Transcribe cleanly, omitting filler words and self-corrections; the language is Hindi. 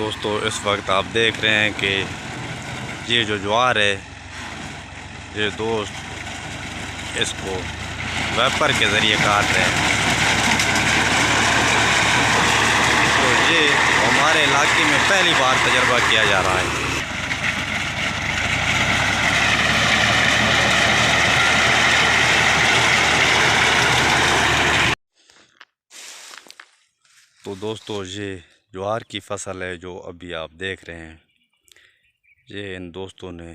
दोस्तों इस वक्त आप देख रहे हैं कि ये जो ज्वार है, ये दोस्त इसको वेपर के ज़रिए काट रहे हैं। तो ये हमारे इलाके में पहली बार तजर्बा किया जा रहा है। तो दोस्तों ये ज्वार की फसल है जो अभी आप देख रहे हैं। ये इन दोस्तों ने